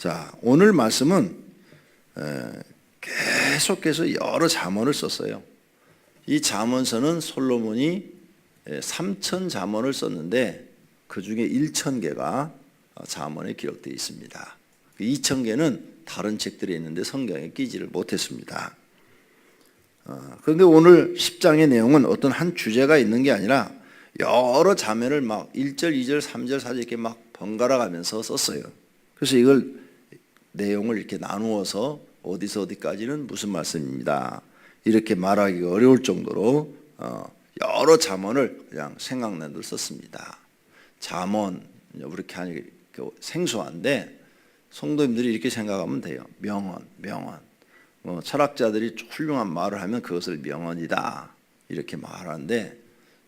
자, 오늘 말씀은 계속해서 여러 잠언을 썼어요. 이 잠언서는 솔로몬이 3천 잠언을 썼는데 그 중에 1,000개가 잠언에 기록되어 있습니다. 2,000개는 다른 책들에 있는데 성경에 끼지를 못했습니다. 그런데 오늘 10장의 내용은 어떤 한 주제가 있는 게 아니라 여러 잠언을 막 1절, 2절, 3절, 4절 이렇게 막 번갈아 가면서 썼어요. 그래서 이걸 내용을 이렇게 나누어서 어디서 어디까지는 무슨 말씀입니다. 이렇게 말하기가 어려울 정도로 여러 잠언을 그냥 생각난 대로 썼습니다. 잠언, 이렇게 하니 생소한데 성도님들이 이렇게 생각하면 돼요. 명언. 철학자들이 훌륭한 말을 하면 그것을 명언이다 이렇게 말하는데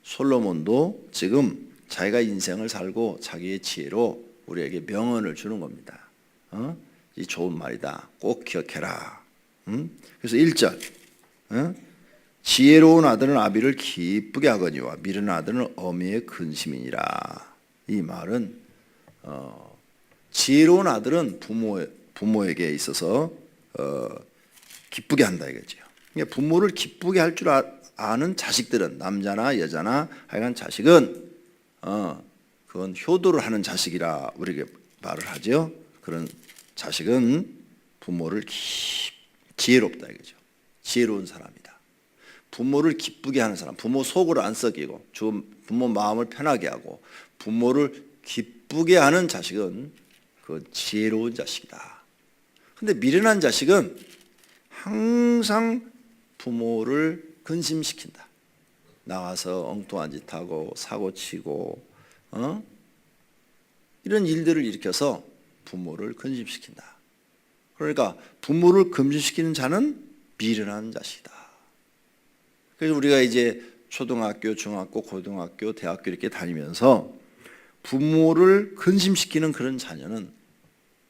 솔로몬도 지금 자기가 인생을 살고 자기의 지혜로 우리에게 명언을 주는 겁니다. 이 좋은 말이다. 꼭 기억해라. 그래서 1절 지혜로운 아들은 아비를 기쁘게 하거니와 미련한 아들은 어미의 근심이니라. 이 말은 지혜로운 아들은 부모에게 있어서 기쁘게 한다 이거죠. 그러니까 부모를 기쁘게 할 줄 아는 자식들은 남자나 여자나 하여간 자식은 그건 효도를 하는 자식이라 우리에게 말을 하죠. 그런 자식은 부모를 지혜롭다 이거죠. 지혜로운 사람이다. 부모를 기쁘게 하는 사람, 부모 속을 안 썩이고 부모 마음을 편하게 하고 부모를 기쁘게 하는 자식은 그건 지혜로운 자식이다. 근데 미련한 자식은 항상 부모를 근심시킨다. 나가서 엉뚱한 짓 하고 사고치고 이런 일들을 일으켜서 부모를 근심시킨다. 그러니까 부모를 근심시키는 자는 미련한 자식이다. 그래서 우리가 이제 초등학교, 중학교, 고등학교, 대학교 이렇게 다니면서 부모를 근심시키는 그런 자녀는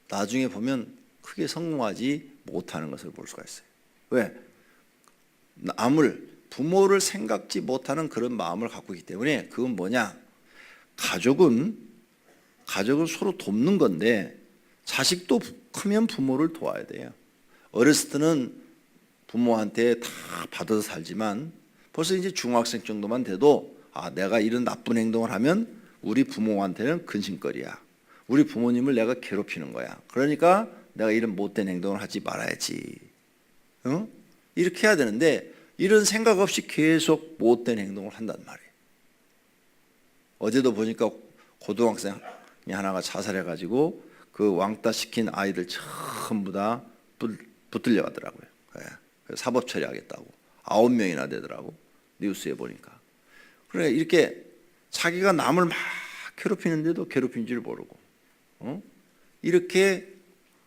나중에 보면 크게 성공하지 못하는 것을 볼 수가 있어요. 왜? 부모를 생각지 못하는 그런 마음을 갖고 있기 때문에 그건 뭐냐? 가족은 서로 돕는 건데 자식도 크면 부모를 도와야 돼요. 어렸을 때는 부모한테 다 받아서 살지만 벌써 이제 중학생 정도만 돼도 내가 이런 나쁜 행동을 하면 우리 부모한테는 근심거리야. 우리 부모님을 내가 괴롭히는 거야. 그러니까 내가 이런 못된 행동을 하지 말아야지. 이렇게 해야 되는데 이런 생각 없이 계속 못된 행동을 한단 말이에요. 어제도 보니까 고등학생 하나가 자살해가지고 그 왕따 시킨 아이들 전부 다 붙들려 가더라고요. 사법 처리하겠다고 9명이나 되더라고. 뉴스에 보니까. 그래 이렇게 자기가 남을 막 괴롭히는데도 괴롭힌 줄 모르고 이렇게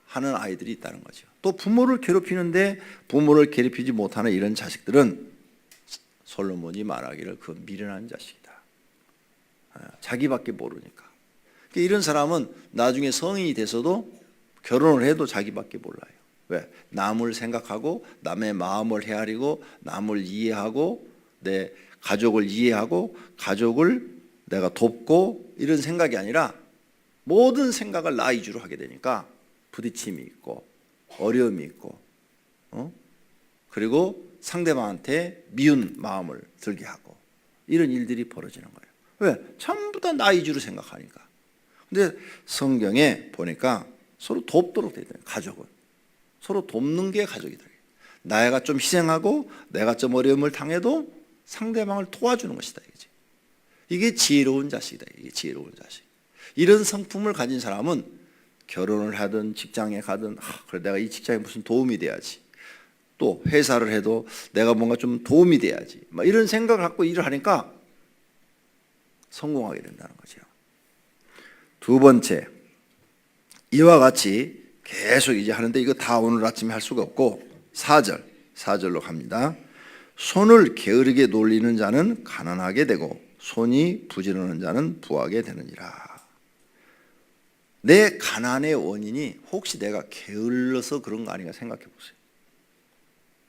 하는 아이들이 있다는 거죠. 또 부모를 괴롭히는데 부모를 괴롭히지 못하는 이런 자식들은 솔로몬이 말하기를 그 미련한 자식이다. 자기밖에 모르니까. 이런 사람은 나중에 성인이 돼서도 결혼을 해도 자기밖에 몰라요. 왜? 남을 생각하고 남의 마음을 헤아리고 남을 이해하고 내 가족을 이해하고 가족을 내가 돕고 이런 생각이 아니라 모든 생각을 나 위주로 하게 되니까 부딪힘이 있고 어려움이 있고 그리고 상대방한테 미운 마음을 들게 하고 이런 일들이 벌어지는 거예요. 왜? 전부 다 나 위주로 생각하니까. 근데 성경에 보니까 서로 돕도록 되어 있어요. 가족은 서로 돕는 게 가족이다. 내가 좀 희생하고 내가 좀 어려움을 당해도 상대방을 도와주는 것이다. 이게 지혜로운 자식이다. 이게 지혜로운 자식. 이런 성품을 가진 사람은 결혼을 하든 직장에 가든 그래 내가 이 직장에 무슨 도움이 돼야지. 또 회사를 해도 내가 뭔가 좀 도움이 돼야지. 이런 생각을 갖고 일을 하니까 성공하게 된다는 거죠. 두 번째, 이와 같이 계속 이제 하는데 이거 다 오늘 아침에 할 수가 없고 4절로 갑니다. 손을 게으르게 놀리는 자는 가난하게 되고 손이 부지런한 자는 부하게 되느니라. 내 가난의 원인이 혹시 내가 게을러서 그런 거 아닌가 생각해 보세요.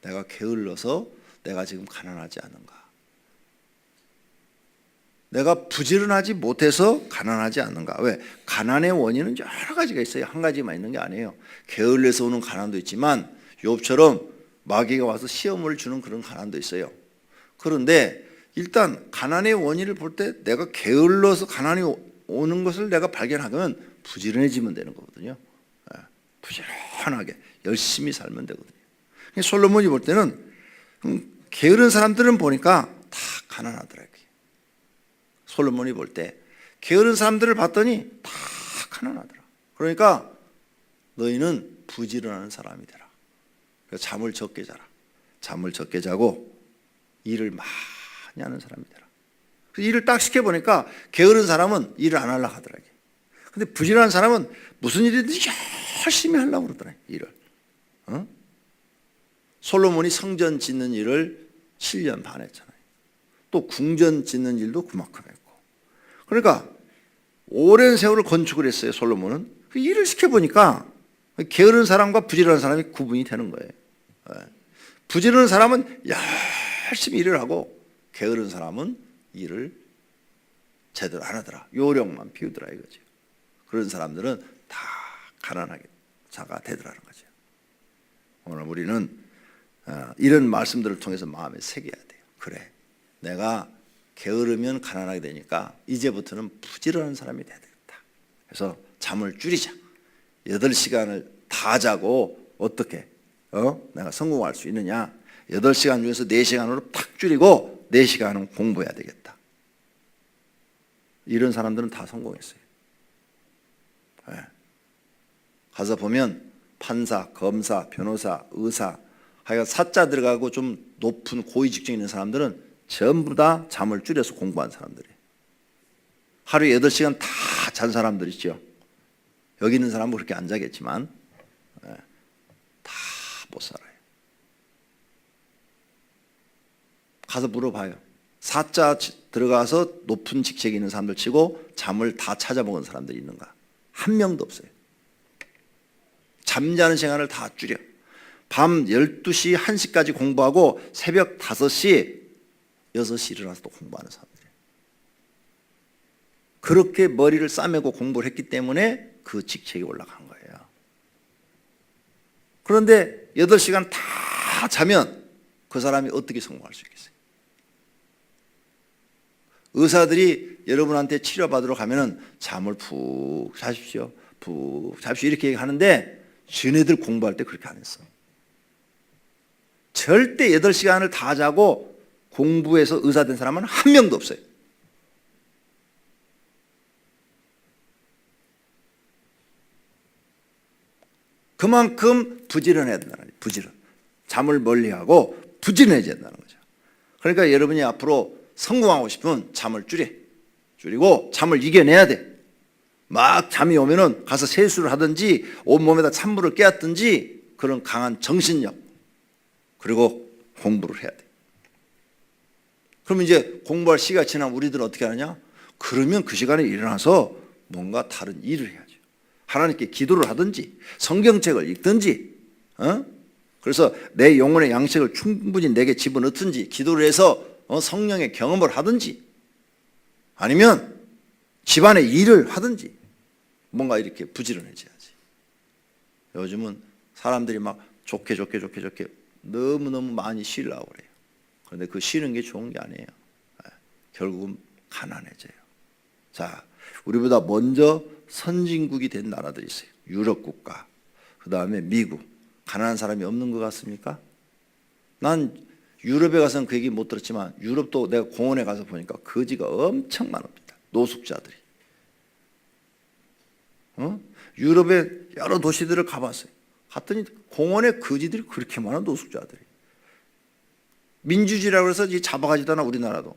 내가 게을러서 내가 지금 가난하지 않은가. 내가 부지런하지 못해서 가난하지 않는가? 왜? 가난의 원인은 여러 가지가 있어요. 한 가지만 있는 게 아니에요. 게을러서 오는 가난도 있지만 욥처럼 마귀가 와서 시험을 주는 그런 가난도 있어요. 그런데 일단 가난의 원인을 볼 때 내가 게을러서 가난이 오는 것을 내가 발견하면 부지런해지면 되는 거거든요. 부지런하게 열심히 살면 되거든요. 솔로몬이 볼 때는 게으른 사람들은 보니까 다 가난하더라고요. 솔로몬이 볼 때 게으른 사람들을 봤더니 다 가난하더라. 그러니까 너희는 부지런한 사람이 되라. 그래서 잠을 적게 자라. 잠을 적게 자고 일을 많이 하는 사람이 되라. 그래서 일을 딱 시켜보니까 게으른 사람은 일을 안 하려고 하더라고요. 근데 부지런한 사람은 무슨 일이든지 열심히 하려고 그러더라고요. 일을. 솔로몬이 성전 짓는 일을 7년 반 했잖아요. 또 궁전 짓는 일도 그만큼 했고. 그러니까 오랜 세월을 건축을 했어요. 솔로몬은. 그 일을 시켜보니까 게으른 사람과 부지런한 사람이 구분이 되는 거예요. 부지런한 사람은 열심히 일을 하고 게으른 사람은 일을 제대로 안 하더라. 요령만 피우더라 이거죠. 그런 사람들은 다 가난하게 자가 되더라는 거죠. 오늘 우리는 이런 말씀들을 통해서 마음에 새겨야 돼요. 그래, 내가 게으르면 가난하게 되니까 이제부터는 부지런한 사람이 돼야 되겠다. 그래서 잠을 줄이자. 8시간을 다 자고 어떻게 내가 성공할 수 있느냐. 8시간 중에서 4시간으로 탁 줄이고 4시간은 공부해야 되겠다. 이런 사람들은 다 성공했어요. 가서 보면 판사, 검사, 변호사, 의사 하여간 사자 들어가고 좀 높은 고위 직종에 있는 사람들은 전부 다 잠을 줄여서 공부한 사람들이에요. 하루에 8시간 다 잔 사람들 있죠. 여기 있는 사람은 그렇게 안 자겠지만 다 못 살아요. 가서 물어봐요. 사자 들어가서 높은 직책에 있는 사람들 치고 잠을 다 찾아먹은 사람들이 있는가? 한 명도 없어요. 잠자는 시간을 다 줄여. 밤 12시, 1시까지 공부하고 새벽 5시, 6시 일어나서 또 공부하는 사람들이에요. 그렇게 머리를 싸매고 공부를 했기 때문에 그 직책에 올라간 거예요. 그런데 8시간 다 자면 그 사람이 어떻게 성공할 수 있겠어요? 의사들이 여러분한테 치료받으러 가면은 잠을 푹 자십시오. 푹 자십시오. 이렇게 하는데 쟤네들 공부할 때 그렇게 안 했어. 절대 8시간을 다 자고 공부해서 의사 된 사람은 한 명도 없어요. 그만큼 부지런해야 된다는 거예요. 부지런. 잠을 멀리하고 부지런해져야 된다는 거죠. 그러니까 여러분이 앞으로 성공하고 싶으면 잠을 줄이고 잠을 이겨내야 돼. 막 잠이 오면은 가서 세수를 하든지 온몸에다 찬물을 깨었든지 그런 강한 정신력 그리고 공부를 해야 돼. 그러면 이제 공부할 시간이 지나면 우리들은 어떻게 하느냐? 그러면 그 시간에 일어나서 뭔가 다른 일을 해야죠. 하나님께 기도를 하든지 성경책을 읽든지 그래서 내 영혼의 양식을 충분히 내게 집어넣든지 기도를 해서 성령의 경험을 하든지 아니면 집안의 일을 하든지 뭔가 이렇게 부지런해져야지. 요즘은 사람들이 막 좋게 너무너무 많이 쉬려고 그래요. 그런데 그 쉬는 게 좋은 게 아니에요. 결국은 가난해져요. 자, 우리보다 먼저 선진국이 된 나라들이 있어요. 유럽 국가, 그 다음에 미국. 가난한 사람이 없는 것 같습니까? 난 유럽에 가서는 그 얘기 못 들었지만 유럽도 내가 공원에 가서 보니까 거지가 엄청 많습니다. 노숙자들이. 유럽의 여러 도시들을 가봤어요. 갔더니 공원에 거지들이 그렇게 많아. 노숙자들이. 민주주의라고 해서 잡아가지도 않아.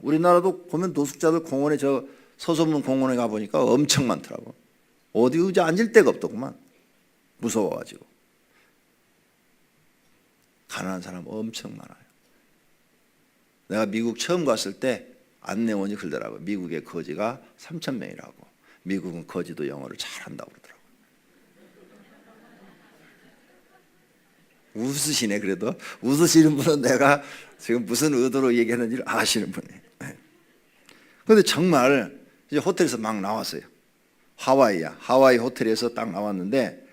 우리나라도 보면 노숙자들 공원에 저 서소문 공원에 가보니까 엄청 많더라고. 어디 의자 앉을 데가 없더구만. 무서워가지고. 가난한 사람 엄청 많아요. 내가 미국 처음 갔을 때 안내원이 그러더라고요. 미국의 거지가 3,000명이라고. 미국은 거지도 영어를 잘한다고 그러더라고요. 웃으시네. 그래도 웃으시는 분은 내가 지금 무슨 의도로 얘기하는지를 아시는 분이에요. 근데 정말 이제 호텔에서 막 나왔어요. 하와이야. 하와이 호텔에서 딱 나왔는데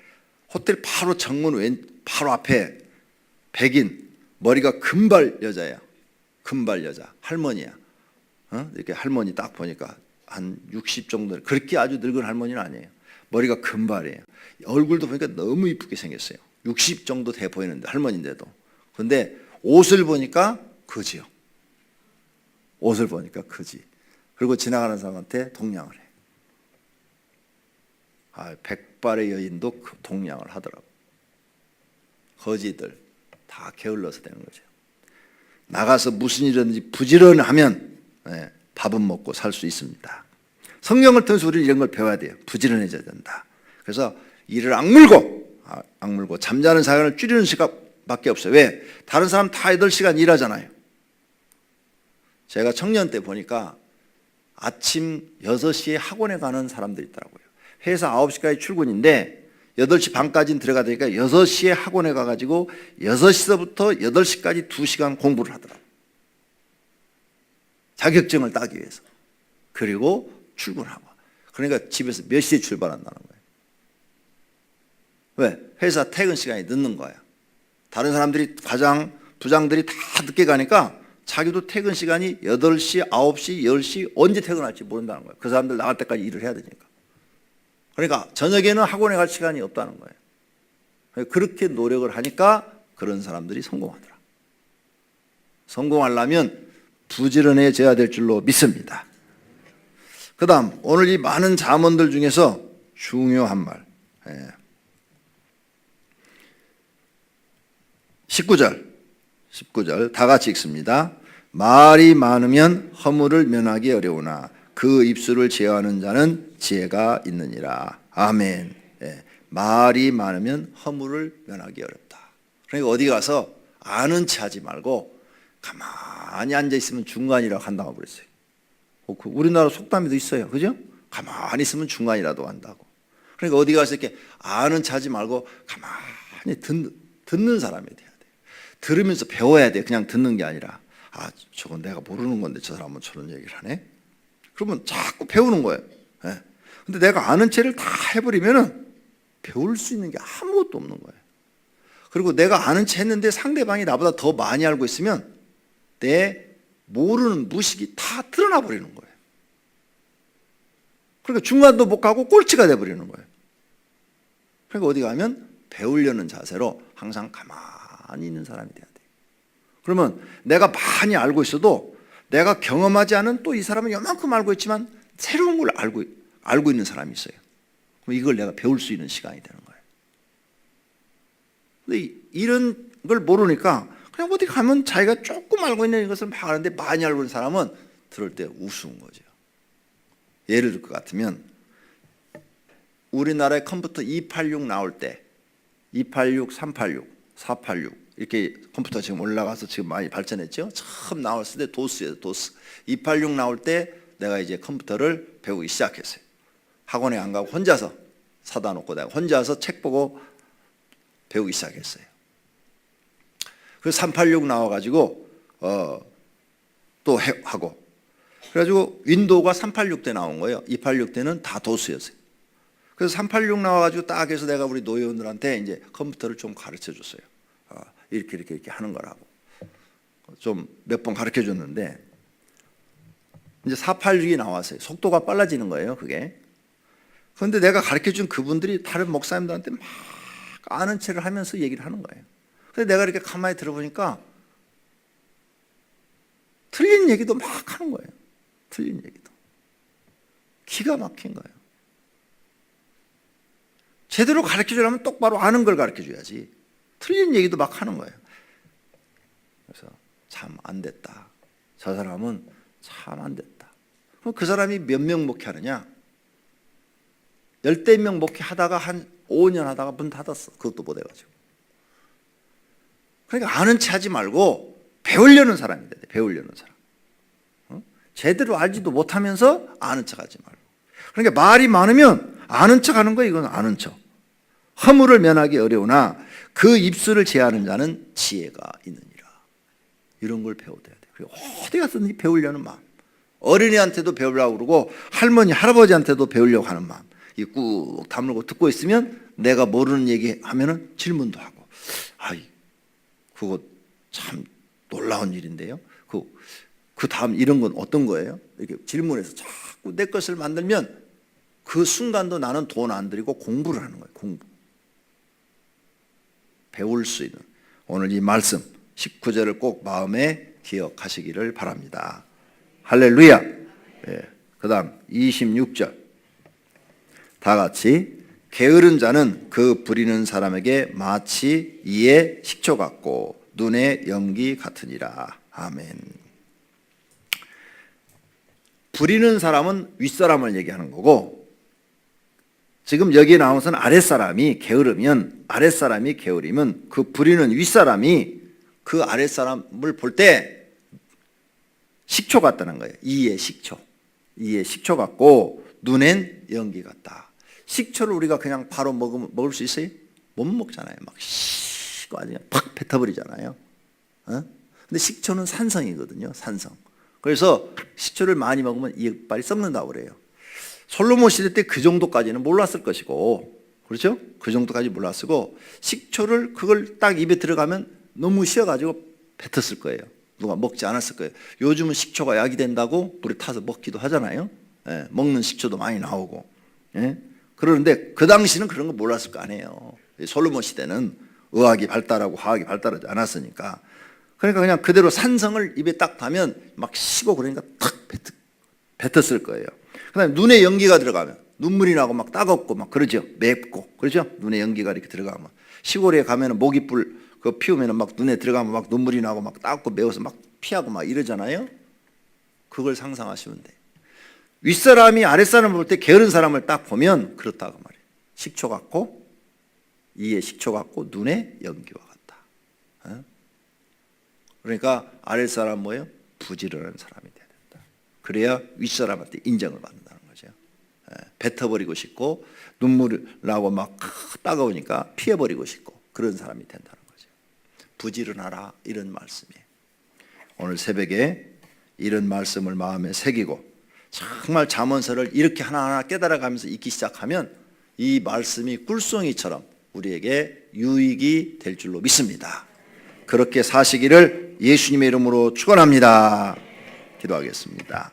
호텔 바로 정문 바로 앞에 백인, 머리가 금발 여자야. 금발 여자, 할머니야. 이렇게 할머니 딱 보니까 한 60 정도, 그렇게 아주 늙은 할머니는 아니에요. 머리가 금발이에요. 얼굴도 보니까 너무 이쁘게 생겼어요. 60 정도 돼 보이는데, 할머니인데도. 근데 옷을 보니까 거지요. 옷을 보니까 거지. 그리고 지나가는 사람한테 동냥을 해. 백발의 여인도 동냥을 하더라고. 거지들 다 게을러서 되는 거죠. 나가서 무슨 일이든지 부지런하면 밥은 먹고 살 수 있습니다. 성경을 통해서 우리는 이런 걸 배워야 돼요. 부지런해져야 된다. 그래서 일을 악물고 잠자는 시간을 줄이는 시간밖에 없어요. 왜? 다른 사람 다 8시간 일하잖아요. 제가 청년 때 보니까 아침 6시에 학원에 가는 사람들이 있더라고요. 회사 9시까지 출근인데 8시 반까지는 들어가야 되니까 6시에 학원에 가가지고 6시서부터 8시까지 2시간 공부를 하더라고요. 자격증을 따기 위해서. 그리고 출근하고. 그러니까 집에서 몇 시에 출발한다는 거예요. 왜? 회사 퇴근 시간이 늦는 거야. 다른 사람들이 부장들이 다 늦게 가니까 자기도 퇴근 시간이 8시, 9시, 10시 언제 퇴근할지 모른다는 거예요. 그 사람들 나갈 때까지 일을 해야 되니까. 그러니까 저녁에는 학원에 갈 시간이 없다는 거예요. 그렇게 노력을 하니까 그런 사람들이 성공하더라. 성공하려면 부지런해져야 될 줄로 믿습니다. 그 다음 오늘 이 많은 잠언들 중에서 중요한 말 19절 다 같이 읽습니다. 말이 많으면 허물을 면하기 어려우나 그 입술을 제어하는 자는 지혜가 있느니라. 아멘. 말이 많으면 허물을 면하기 어렵다. 그러니까 어디 가서 아는 체 하지 말고 가만히 앉아있으면 중간이라고 한다고 그랬어요. 우리나라 속담에도 있어요. 그죠? 가만히 있으면 중간이라도 한다고. 그러니까 어디 가서 이렇게 아는 체 하지 말고 가만히 듣는 사람이 돼야 돼요. 들으면서 배워야 돼요. 그냥 듣는 게 아니라 저건 내가 모르는 건데 저 사람은 저런 얘기를 하네. 그러면 자꾸 배우는 거예요. 근데 내가 아는 체를 다 해버리면은 배울 수 있는 게 아무것도 없는 거예요. 그리고 내가 아는 체 했는데 상대방이 나보다 더 많이 알고 있으면 내 모르는 무식이 다 드러나 버리는 거예요. 그러니까 중간도 못 가고 꼴찌가 돼버리는 거예요. 그러니까 어디 가면 배우려는 자세로 항상 가만히 있는 사람이 돼야 돼요. 그러면 내가 많이 알고 있어도 내가 경험하지 않은 또 이 사람은 요만큼 알고 있지만 새로운 걸 알고 있는 사람이 있어요. 그럼 이걸 내가 배울 수 있는 시간이 되는 거예요. 근데 이런 걸 모르니까 그냥 어디 가면 자기가 조금 알고 있는 것을 막 하는데 많이 알고 있는 사람은 들을 때 우스운 거죠. 예를 들 것 같으면 우리나라의 컴퓨터 286 나올 때 286, 386, 486 이렇게 컴퓨터 지금 올라가서 지금 많이 발전했죠. 처음 나왔을 때 도스예요. 도스. 286 나올 때 내가 이제 컴퓨터를 배우기 시작했어요. 학원에 안 가고 혼자서 사다 놓고 내가 혼자서 책 보고 배우기 시작했어요. 그래서 386 나와가지고 또 하고 그래가지고 윈도우가 386 때 나온 거예요. 286 때는 다 도스였어요. 그래서 386 나와가지고 딱 해서 내가 우리 노예원들한테 이제 컴퓨터를 좀 가르쳐 줬어요. 이렇게 하는 거라고 좀 몇 번 가르쳐 줬는데 이제 486이 나왔어요. 속도가 빨라지는 거예요, 그게. 그런데 내가 가르쳐 준 그분들이 다른 목사님들한테 막 아는 체를 하면서 얘기를 하는 거예요. 근데 내가 이렇게 가만히 들어보니까 틀린 얘기도 막 하는 거예요. 틀린 얘기도. 기가 막힌 거예요. 제대로 가르쳐 주려면 똑바로 아는 걸 가르쳐 줘야지. 틀린 얘기도 막 하는 거예요. 그래서 참 안 됐다. 저 사람은 참 안 됐다. 그럼 그 사람이 몇 명 목회하느냐? 10명 목회하다가 한 5년 하다가 문 닫았어. 그것도 못 해가지고. 그러니까 아는 체 하지 말고 배우려는 사람이 돼야 돼. 배우려는 사람. 제대로 알지도 못하면서 아는 척 하지 말고. 그러니까 말이 많으면 아는 척 하는 거야. 이건 아는 척. 허물을 면하기 어려우나 그 입술을 제하는 자는 지혜가 있느니라. 이런 걸 배워야 돼. 그리고 어디 가서든지 배우려는 마음. 어린이한테도 배우려고 그러고 할머니, 할아버지한테도 배우려고 하는 마음. 이 꾹 다물고 듣고 있으면 내가 모르는 얘기 하면은 질문도 하고. 아이, 그거 참 놀라운 일인데요. 그 다음 이런 건 어떤 거예요? 이렇게 질문해서 자꾸 내 것을 만들면 그 순간도 나는 돈 안 들이고 공부를 하는 거예요. 공부. 배울 수 있는. 오늘 이 말씀 19절을 꼭 마음에 기억하시기를 바랍니다. 할렐루야. 예. 그 다음 26절 다 같이 게으른 자는 그 부리는 사람에게 마치 이의 식초 같고 눈의 연기 같으니라. 아멘. 부리는 사람은 윗사람을 얘기하는 거고 지금 여기에 나오면서는 아랫사람이 게으르면 아랫사람이 게으르면 그 부리는 윗사람이 그 아랫사람을 볼 때 식초 같다는 거예요. 이의 식초. 이의 식초 같고 눈엔 연기 같다. 식초를 우리가 그냥 바로 먹을 수 있어요? 못 먹잖아요. 막 시고 아주 팍 뱉어버리잖아요. 근데 식초는 산성이거든요. 산성. 그래서 식초를 많이 먹으면 이빨이 썩는다고 그래요. 솔로몬 시대 때 그 정도까지는 몰랐을 것이고, 그렇죠? 그 정도까지 몰랐고, 식초를 그걸 딱 입에 들어가면 너무 쉬어가지고 뱉었을 거예요. 누가 먹지 않았을 거예요. 요즘은 식초가 약이 된다고 물에 타서 먹기도 하잖아요. 예, 먹는 식초도 많이 나오고. 예? 그러는데 그 당시는 그런 거 몰랐을 거 아니에요. 솔로몬 시대는 의학이 발달하고 화학이 발달하지 않았으니까. 그러니까 그냥 그대로 산성을 입에 딱 타면 막 쉬고 그러니까 탁 뱉었을 거예요. 그다음에 눈에 연기가 들어가면 눈물이 나고 막 따갑고 막 그러죠. 맵고 그러죠. 눈에 연기가 이렇게 들어가면 시골에 가면은 모기불 그거 피우면은 막 눈에 들어가면 막 눈물이 나고 막 따갑고 매워서 막 피하고 막 이러잖아요. 그걸 상상하시면 돼. 윗사람이 아랫사람을 볼 때 게으른 사람을 딱 보면 그렇다고 말이에요. 식초 같고 이에 식초 같고 눈에 연기와 같다. 그러니까 아랫사람 뭐예요? 부지런한 사람이 돼야 된다. 그래야 윗사람한테 인정을 받는다는 거죠. 뱉어버리고 싶고 눈물이 나고 막 따가우니까 피해버리고 싶고 그런 사람이 된다는 거죠. 부지런하라 이런 말씀이에요. 오늘 새벽에 이런 말씀을 마음에 새기고 정말 잠언서를 이렇게 하나하나 깨달아가면서 읽기 시작하면 이 말씀이 꿀송이처럼 우리에게 유익이 될 줄로 믿습니다. 그렇게 사시기를 예수님의 이름으로 축원합니다. 기도하겠습니다.